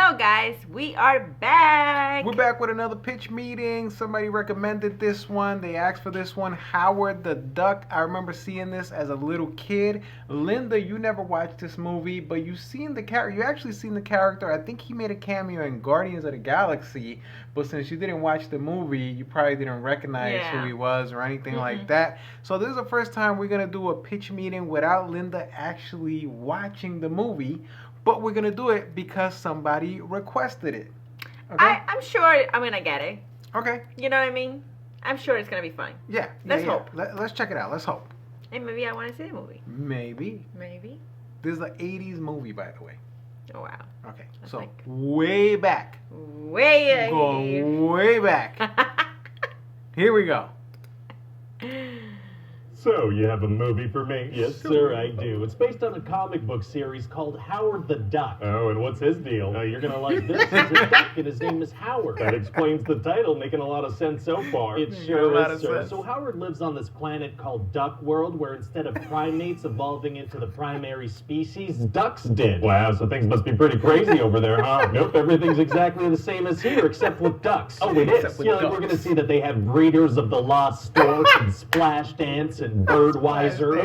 Hello guys, we are back. We're back with another pitch meeting. Somebody recommended this one. They asked for this one. Howard the Duck. I remember seeing this as a little kid. Linda, you never watched this movie, but you actually seen the character. I think he made a cameo in Guardians of the Galaxy, but since you didn't watch the movie, you probably didn't recognize who he was or anything like that. So this is the first time we're going to do a pitch meeting without Linda actually watching the movie. But we're going to do it because somebody requested it. Okay? I'm sure I'm going to get it. Okay. You know what I mean? I'm sure it's going to be fun. Yeah. Let's hope. Let's check it out. Let's hope. And maybe I want to see the movie. Maybe. This is an 80s movie, by the way. Oh, wow. Okay. That's so, like way back. Go way back. Here we go. So, you have a movie for me? Yes, sir, I do. It's based on a comic book series called Howard the Duck. Oh, and what's his deal? You're gonna like this. He's a duck, and his name is Howard. That explains the title, making a lot of sense so far. It sure is, sir. So Howard lives on this planet called Duck World, where instead of primates evolving into the primary species, ducks did. Wow, so things must be pretty crazy over there, huh? Nope, everything's exactly the same as here, except with ducks. Oh, it is. Yeah, like we're gonna see that they have breeders of the lost stork and splash dance and Birdweiser.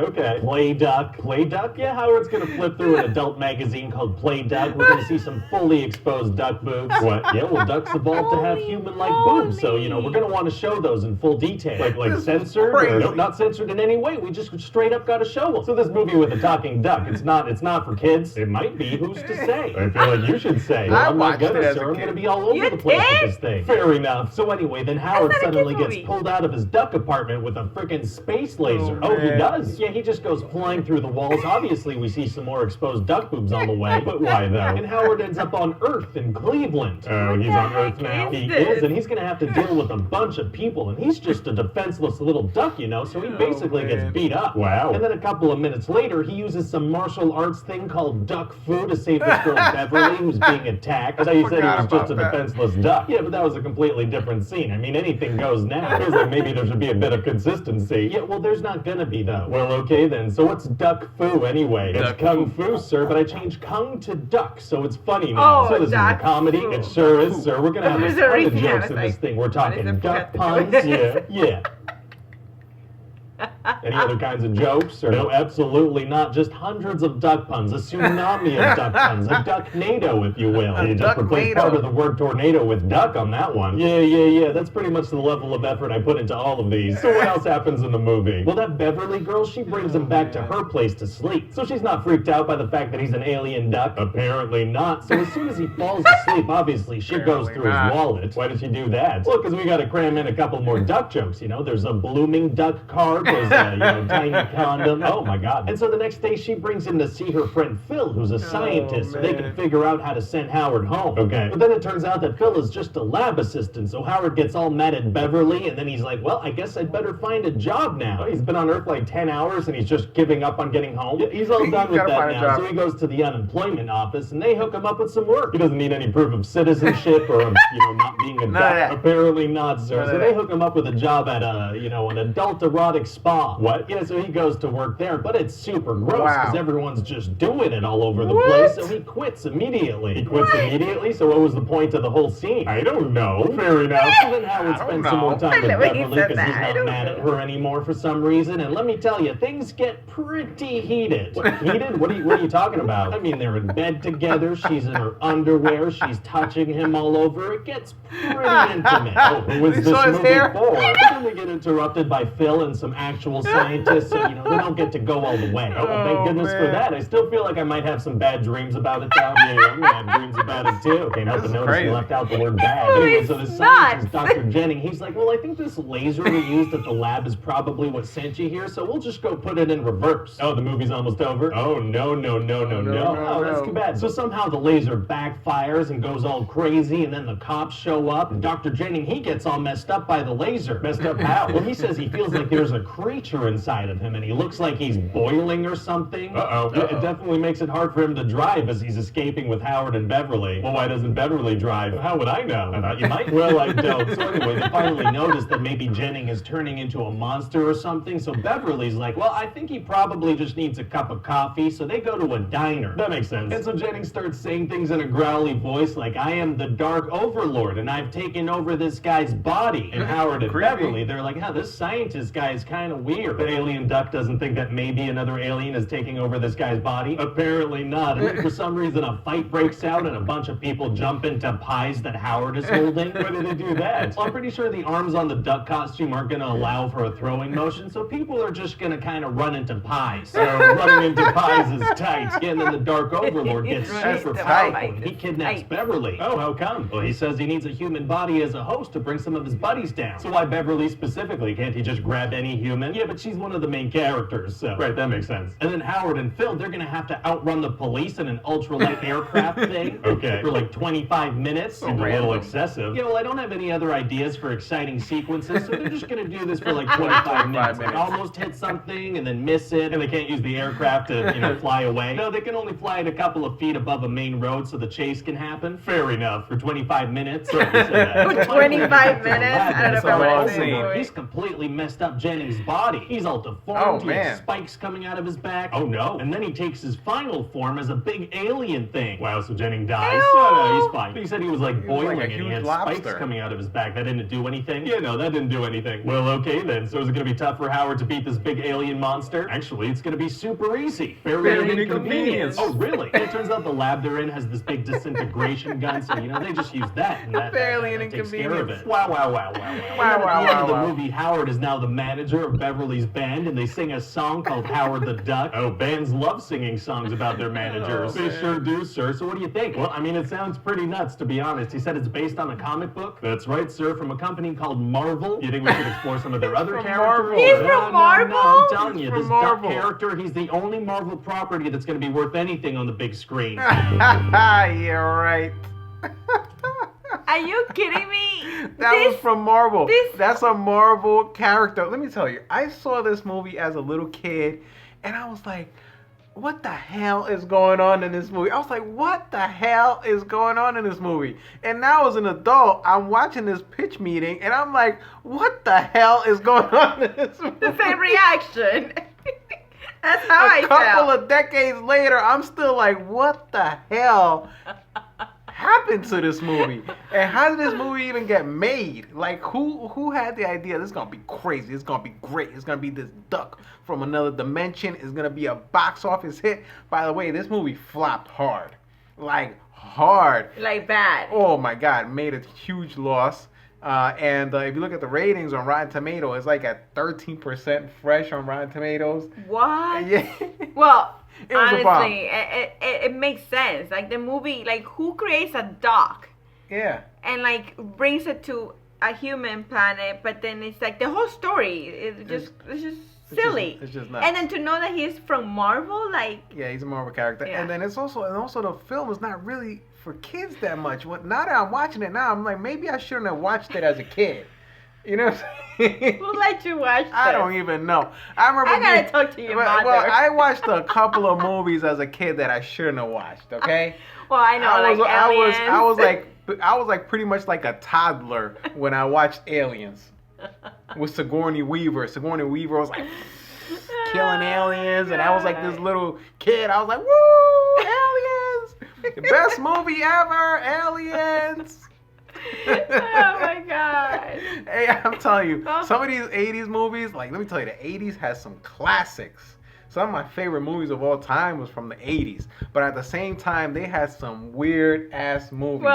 Okay. Play Duck? Yeah, Howard's gonna flip through an adult magazine called Play Duck. We're gonna see some fully exposed duck boobs. What? Yeah, well, ducks evolved to have human-like boobs, so, we're gonna want to show those in full detail. Like censored? Nope, not censored in any way. We just straight up gotta show them. So this movie with a talking duck, it's not for kids. It might be. Who's to say? I feel like you should say. I I'm not watched it gonna, as sir. a I'm kid. gonna be all over the place with this thing. Fair enough. So anyway, then Howard suddenly gets pulled out of his duck apartment with a frickin' space laser. Oh, he does? Yeah, he just goes flying through the walls. Obviously, we see some more exposed duck boobs on the way. But why, though? And Howard ends up on Earth in Cleveland. Oh, he's on Earth now? He is, and he's going to have to deal with a bunch of people. And he's just a defenseless little duck, so he basically gets beat up. Wow. And then a couple of minutes later, he uses some martial arts thing called duck fu to save this girl Beverly, who's being attacked. As you said, he was just a defenseless duck. Yeah, but that was a completely different scene. I mean, anything goes now. Feels like maybe there should be a bit of consistency. Yeah, well, there's not gonna be, though. Well, okay then. So what's duck fu anyway? It's kung fu, sir, but I changed kung to duck, so it's funny now. So this is a comedy. It sure is, sir. We're gonna have a ton of jokes in this thing. We're talking duck puns. Yeah. Any other kinds of jokes? Or no, absolutely not. Just hundreds of duck puns. A tsunami of duck puns. A duck-nado, if you will. You just replace part of the word tornado with duck on that one. Yeah. That's pretty much the level of effort I put into all of these. So what else happens in the movie? Well, that Beverly girl, she brings him back to her place to sleep. So she's not freaked out by the fact that he's an alien duck. Apparently not. So as soon as he falls asleep, obviously, shit goes through his wallet. Why did she do that? Well, because we gotta cram in a couple more duck jokes, There's a blooming duck card. There's tiny condom. Oh my God. And so the next day she brings him to see her friend Phil, who's a scientist, so they can figure out how to send Howard home. Okay. But then it turns out that Phil is just a lab assistant, so Howard gets all mad at Beverly, and then he's like, well, I guess I'd better find a job now. He's been on Earth like 10 hours, and he's just giving up on getting home. He's all done with that now, so he goes to the unemployment office, and they hook him up with some work. He doesn't need any proof of citizenship or, not being a duck. Apparently not, sir. So they hook him up with a job at an adult erotic spa. What? Yeah, so he goes to work there, but it's super gross because everyone's just doing it all over the place, so he quits immediately. He quits immediately, so what was the point of the whole scene? I don't know. Fair enough. So then Howard spends some more time with Beverly because he's not mad at her anymore for some reason, and let me tell you, things get pretty heated. Heated? What are you talking about? I mean, they're in bed together, she's in her underwear, she's touching him all over, it gets pretty intimate. Oh, who was this movie for? But then we get interrupted by Phil and some actual scientists, so, they don't get to go all the way. Oh, thank goodness for that. I still feel like I might have some bad dreams about it, though. Yeah, I'm gonna have dreams about it, too. Can't help but notice you left out the word bad. Anyway, so the scientist, Dr. Jennings, he's like, well, I think this laser we used at the lab is probably what sent you here, so we'll just go put it in reverse. Oh, the movie's almost over? Oh, no. Oh, that's too bad. So somehow the laser backfires and goes all crazy, and then the cops show up, and Dr. Jennings, he gets all messed up by the laser. Messed up how? Well, he says he feels like there's a creep creature inside of him, and he looks like he's boiling or something. Uh-oh. It definitely makes it hard for him to drive as he's escaping with Howard and Beverly. Well, why doesn't Beverly drive? How would I know? I thought you might. Well, I don't. So anyway, they finally notice that maybe Jennings is turning into a monster or something, so Beverly's like, well, I think he probably just needs a cup of coffee, so they go to a diner. That makes sense. And so Jennings starts saying things in a growly voice like, I am the Dark Overlord, and I've taken over this guy's body. And Howard and Beverly, they're like, yeah, this scientist guy is kind of weird. But Alien Duck doesn't think that maybe another alien is taking over this guy's body. Apparently not. And then for some reason, a fight breaks out, and a bunch of people jump into pies that Howard is holding. Why did they do that? Well, I'm pretty sure the arms on the duck costume aren't going to allow for a throwing motion, so people are just going to kind of run into pies. So running into pies is tight. Yeah, and then the Dark Overlord gets super powerful, and he kidnaps Beverly. Oh, how come? Well, he says he needs a human body as a host to bring some of his buddies down. So why Beverly specifically? Can't he just grab any human? Yeah, but she's one of the main characters, so... Right, that makes sense. And then Howard and Phil, they're going to have to outrun the police in an ultralight aircraft thing. Okay. For like 25 minutes. Seems a little excessive. Yeah, well, I don't have any other ideas for exciting sequences, so they're just going to do this for like 25 minutes. Like almost hit something and then miss it, and they can't use the aircraft to, fly away. No, they can only fly it a couple of feet above a main road so the chase can happen. Fair enough. For 25 minutes. For 25 minutes? I don't know what I'm saying. He's completely messed up Jennings' body. He's all deformed. He has spikes coming out of his back. Oh no. And then he takes his final form as a big alien thing. Wow, so Jennings dies? No, he's fine. But he said he was like boiling and he had spikes coming out of his back. That didn't do anything? Yeah, no, that didn't do anything. Well, okay then. So is it going to be tough for Howard to beat this big alien monster? Actually, it's going to be super easy. Barely inconvenience. Oh, really? It turns out the lab they're in has this big disintegration gun, so, they just use that. And that takes care of it. Wow. At the end of the movie, Howard is now the manager of Beverly's band, and they sing a song called Howard the Duck. Oh, bands love singing songs about their managers. They sure do, sir. So what do you think? Well, it sounds pretty nuts, to be honest. He said it's based on a comic book. That's right, sir, from a company called Marvel. You think we should explore some of their other characters? He's from Marvel? No, I'm telling you, this Duck character, he's the only Marvel property that's going to be worth anything on the big screen. You're right. Are you kidding me? That was from Marvel. That's a Marvel character. Let me tell you, I saw this movie as a little kid, and I was like, what the hell is going on in this movie? I was like, what the hell is going on in this movie? And now as an adult, I'm watching this pitch meeting, and I'm like, what the hell is going on in this movie? The same reaction. That's how I felt. A couple of decades later, I'm still like, what the hell happened to this movie? And how did this movie even get made? Like, who had the idea? This is going to be crazy. It's going to be great. It's going to be this duck from another dimension. It's going to be a box office hit. By the way, this movie flopped hard. Like, hard. Like bad. Oh, my God. Made a huge loss. And if you look at the ratings on Rotten Tomatoes, it's like at 13% fresh on Rotten Tomatoes. What? Yeah. Well, it was honestly, it makes sense. Like the movie, like who creates a duck? Yeah. And like brings it to a human planet, but then it's like the whole story it's just silly. It's just nuts. And then to know that he's from Marvel, like yeah, he's a Marvel character. Yeah. And then it's also the film is not really for kids that much. Now that I'm watching it now, I'm like, maybe I shouldn't have watched it as a kid. You know what I'm saying? Who let you watch this? I don't even know. I remember. I gotta talk to your mother. Well, I watched a couple of movies as a kid that I shouldn't have watched. Okay. Well, I know. I was like pretty much like a toddler when I watched Aliens with Sigourney Weaver. Sigourney Weaver was like killing aliens, and I was like this little kid. I was like, woo, aliens! Best movie ever, Aliens! Oh my God. Hey, I'm telling you, some of these 80s movies, like let me tell you, the 80s has some classics. Some of my favorite movies of all time was from the 80s. But at the same time, they had some weird ass movies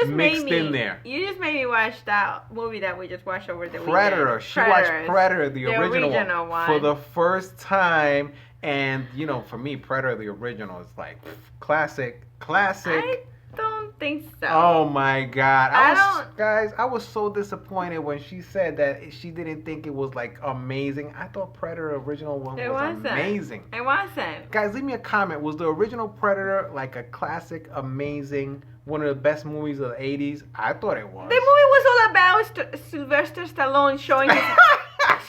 mixed in there. You just made me watch that movie that we just watched over the Predator. weekend. She watched Predator, the original one, for the first time. And, you know, for me, Predator, the original is like classic. I don't think so. Oh my God. I was so disappointed when she said that she didn't think it was like amazing. I thought Predator original one was amazing. It wasn't. Guys, leave me a comment. Was the original Predator like a classic, amazing, one of the best movies of the 80s? I thought it was. The movie was all about Sylvester Stallone showing his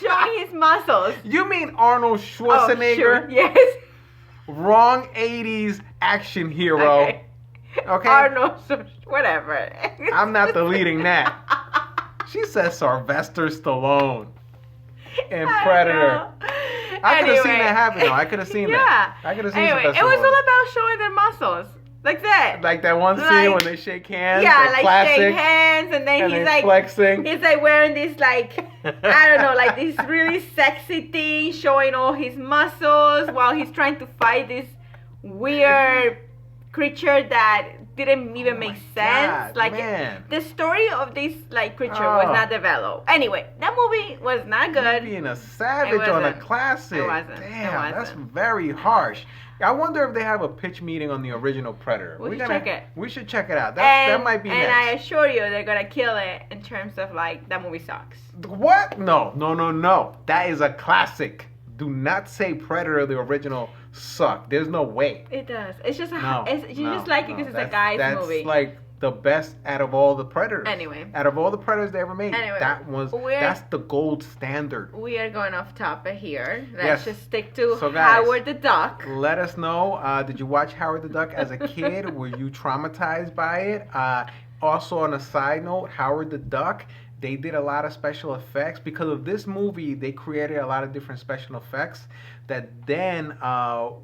showing his muscles. You mean Arnold Oh, Schwarzenegger? sure. Yes. Wrong 80s action hero. Okay. Okay? Arnold, whatever. I'm not deleting that. She says Sylvester Stallone in Predator. I could have seen that happen though. I could have seen that. I could have seen Anyway, Sylvester it was Stallone. all about showing their muscles. Like that. Like that one scene Like- when they shake hands. Yeah, that like classic, shake hands, and then and he's they like flexing. he's like wearing this like I don't know, like this really sexy thing, showing all his muscles while he's trying to fight this weird creature that didn't even make sense. God, like man. the story of this like creature was not developed. Anyway, that movie was not You're good. being a savage It on a wasn't. classic. It wasn't. Damn, It that's wasn't. very harsh. I wonder if they have a pitch meeting on the original Predator. We should check it. We should check it out. That might be and I next. assure you, they're gonna kill it in terms of like that movie sucks. What? No. That is a classic. Do not say Predator, the original, sucked. There's no way. It does. It's just No. you just like it because it's a guy's movie. That's like the best out of all the Predators. Anyway. Out of all the Predators they ever made, Anyway, that's the gold standard. We are going off topic here. Let's Yes. just stick to So, guys, Howard the Duck. Let us know. Did you watch Howard the Duck as a kid? Were you traumatized by it? Also, on a side note, Howard the Duck, they did a lot of special effects. Because of this movie, they created a lot of different special effects that then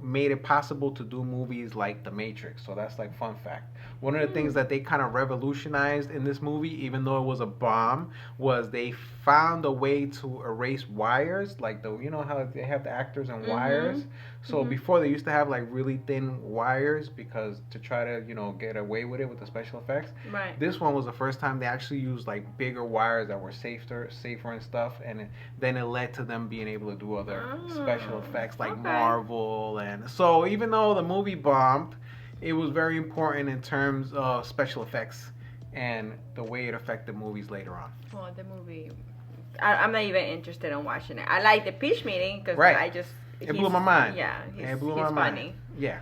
made it possible to do movies like The Matrix. So that's like fun fact. One of the things that they kind of revolutionized in this movie, even though it was a bomb, was they found a way to erase wires, like you know how they have the actors and wires. So before they used to have like really thin wires because to try to get away with it with the special effects. Right. This one was the first time they actually used like bigger wires that were safer and stuff, and then it led to them being able to do other special effects like Marvel. And so even though the movie bombed, it was very important in terms of special effects and the way it affected movies later on. Well, the movie, I'm not even interested in watching it. I like the pitch meeting because It blew my mind. Yeah, It blew he's my mind. funny. Yeah.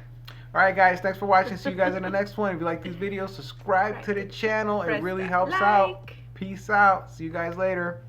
All right, guys. Thanks for watching. See you guys in the next one. If you like these videos, subscribe to the channel. It Press really that helps out. like. Peace out. See you guys later.